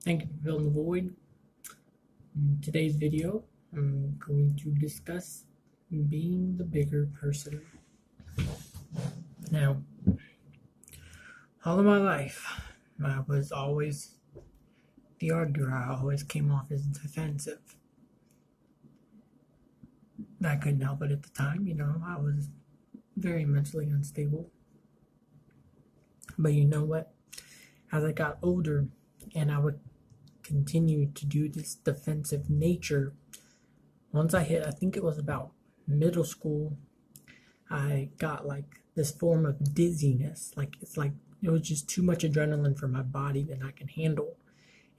Thank you for filling the void. In today's video, I'm going to discuss being the bigger person. Now, all of my life, I was always the arguer. I always came off as defensive. I couldn't help it at the time, I was very mentally unstable. But you know what? As I got older and I would continue to do this defensive nature, once I think it was about middle school, I got like this form of dizziness. It was just too much adrenaline for my body than I can handle.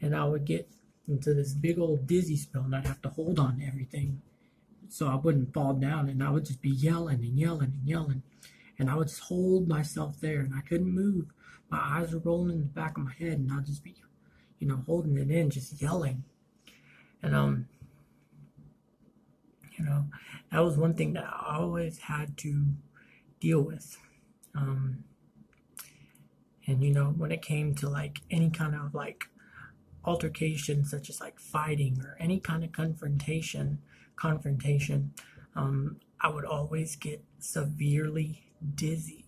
And I would get into this big old dizzy spell and I'd have to hold on to everything so I wouldn't fall down, and I would just be yelling and yelling and yelling. And I would just hold myself there and I couldn't move. My eyes were rolling in the back of my head and I'd just be, holding it in, just yelling. And that was one thing that I always had to deal with. And when it came to like any kind of like altercation, such as like fighting or any kind of confrontation, I would always get severely dizzy.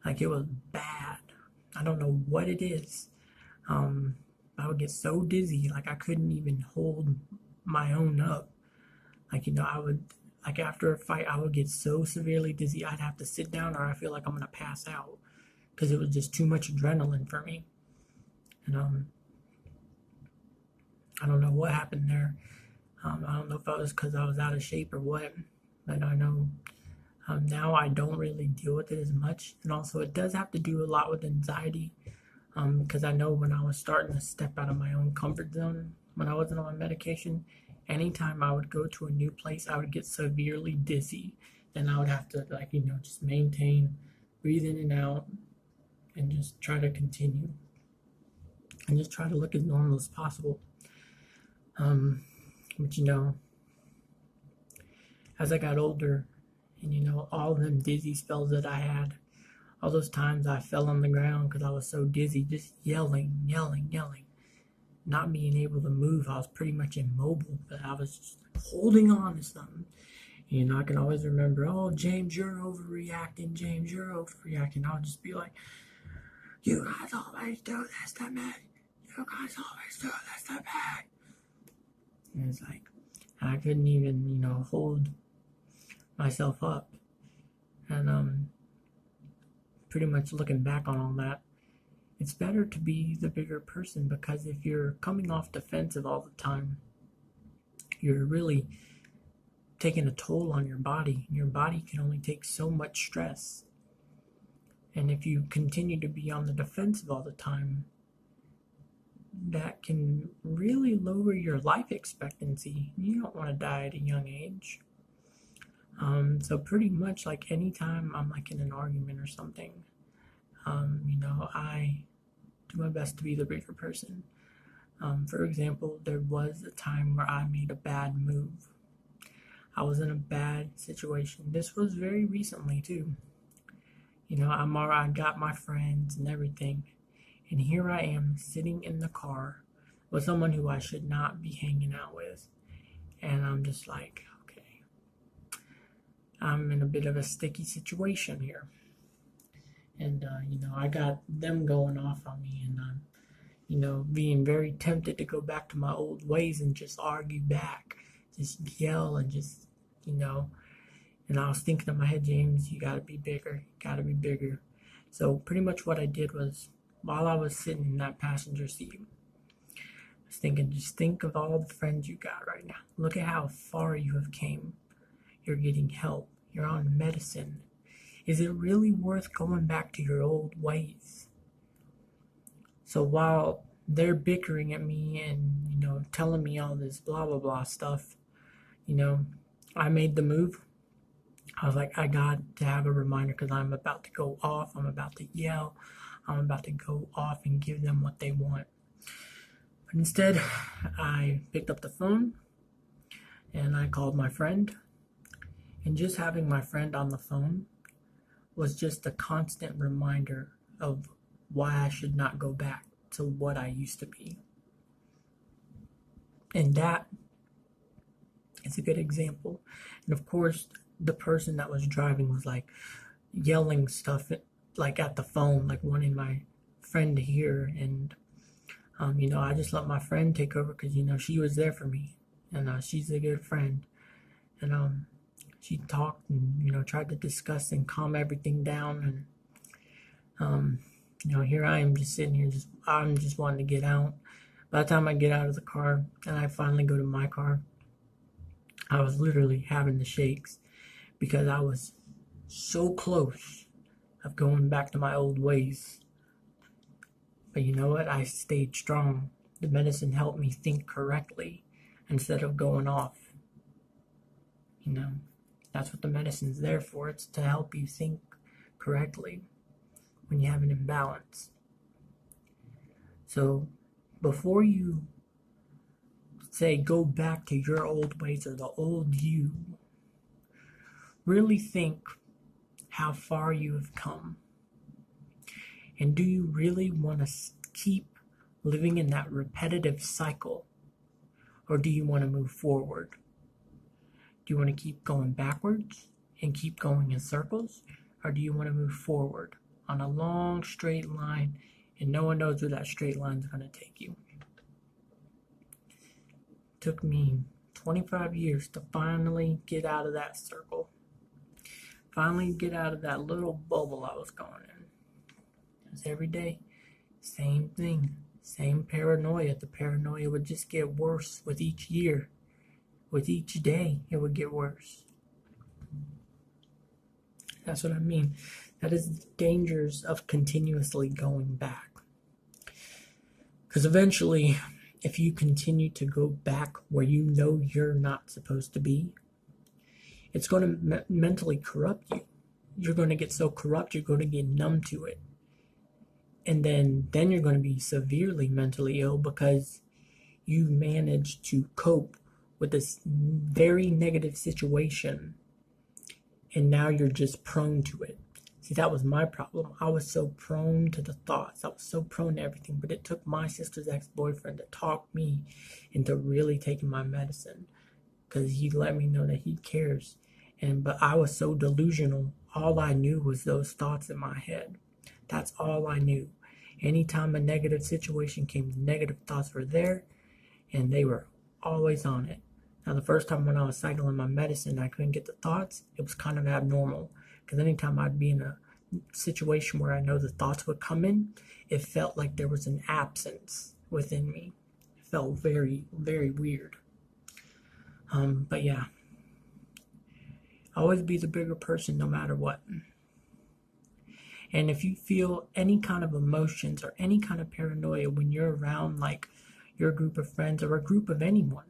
Like, it was bad. I don't know what it is. I would get so dizzy, like I couldn't even hold my own up. I would, like after a fight, I would get so severely dizzy, I'd have to sit down or I feel like I'm gonna pass out because it was just too much adrenaline for me. And I don't know what happened there. I don't know if it was because I was out of shape or what, but I know now I don't really deal with it as much. And also it does have to do a lot with anxiety, because I know when I was starting to step out of my own comfort zone, when I wasn't on my medication, anytime I would go to a new place, I would get severely dizzy. And I would have to just maintain, breathe in and out, and just try to continue. And just try to look as normal as possible. But as I got older, and all them dizzy spells that I had, all those times I fell on the ground because I was so dizzy, just yelling, not being able to move. I was pretty much immobile, but I was just holding on to something. I can always remember, oh, James, you're overreacting. James, you're overreacting. I would just be like, you guys always do this to me. You guys always do this to me. And it's like, I couldn't even, hold myself up. And pretty much looking back on all that, it's better to be the bigger person, because if you're coming off defensive all the time, you're really taking a toll on your body. Your body can only take so much stress. And if you continue to be on the defensive all the time, that can really lower your life expectancy. You don't want to die at a young age. So pretty much like anytime I'm like in an argument or something, I do my best to be the bigger person. For example, there was a time where I made a bad move. I was in a bad situation. This was very recently too. I got my friends and everything. And here I am sitting in the car with someone who I should not be hanging out with. And I'm just like, okay, I'm in a bit of a sticky situation here. And, I got them going off on me, and I'm, being very tempted to go back to my old ways and just argue back, just yell and just, and I was thinking in my head, James, you gotta be bigger, So pretty much what I did was, while I was sitting in that passenger seat, I was thinking, just think of all the friends you got right now. Look at how far you have came. You're getting help. You're on medicine. Is it really worth going back to your old ways? So while they're bickering at me and, telling me all this blah, blah, blah stuff, I made the move. I was like, I got to have a reminder because I'm about to go off. I'm about to yell. I'm about to go off and give them what they want. But instead, I picked up the phone and I called my friend. And just having my friend on the phone was just a constant reminder of why I should not go back to what I used to be. And that is a good example. And of course, the person that was driving was like yelling stuff like at the phone, like wanting my friend to hear. And I just let my friend take over because she was there for me, and she's a good friend. And she talked and tried to discuss and calm everything down. And here I am just sitting here, I'm just wanting to get out. By the time I get out of the car and I finally go to my car, I was literally having the shakes because I was so close of going back to my old ways. But you know what? I stayed strong. The medicine helped me think correctly instead of going off. That's what the medicine's there for. It's to help you think correctly when you have an imbalance. So before you say go back to your old ways or the old you, really think how far you have come. And do you really want to keep living in that repetitive cycle? Or do you want to move forward? Do you want to keep going backwards and keep going in circles? Or do you want to move forward on a long straight line and no one knows where that straight line is going to take you? It took me 25 years to finally get out of that circle. Finally get out of that little bubble I was going in. Because every day, same thing, same paranoia. The paranoia would just get worse with each year. With each day, it would get worse. That's what I mean. That is the dangers of continuously going back. Because eventually, if you continue to go back where you know you're not supposed to be, it's going to mentally corrupt you. You're going to get so corrupt, you're going to get numb to it. And then you're going to be severely mentally ill because you managed to cope with this very negative situation, and now you're just prone to it. See, that was my problem. I was so prone to the thoughts. I was so prone to everything, but it took my sister's ex-boyfriend to talk me into really taking my medicine because he let me know that he cares. But I was so delusional. All I knew was those thoughts in my head. That's all I knew. Anytime a negative situation came, the negative thoughts were there, and they were always on it. Now, the first time when I was cycling my medicine, I couldn't get the thoughts. It was kind of abnormal because anytime I'd be in a situation where I know the thoughts would come in, it felt like there was an absence within me. It felt very, very weird. But yeah, always be the bigger person no matter what. And if you feel any kind of emotions or any kind of paranoia when you're around like your group of friends or a group of anyone,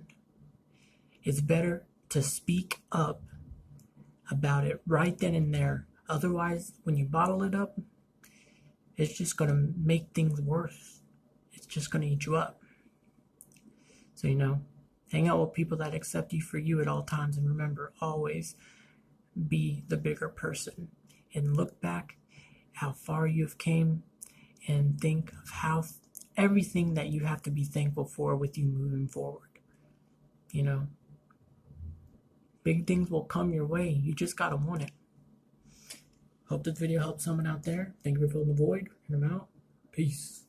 it's better to speak up about it right then and there. Otherwise, when you bottle it up, it's just going to make things worse. It's just going to eat you up. So, hang out with people that accept you for you at all times. And remember, always be the bigger person. And look back how far you've came and think of how everything that you have to be thankful for with you moving forward. Big things will come your way. You just gotta want it. Hope this video helped someone out there. Thank you for filling the void. And I'm out. Peace.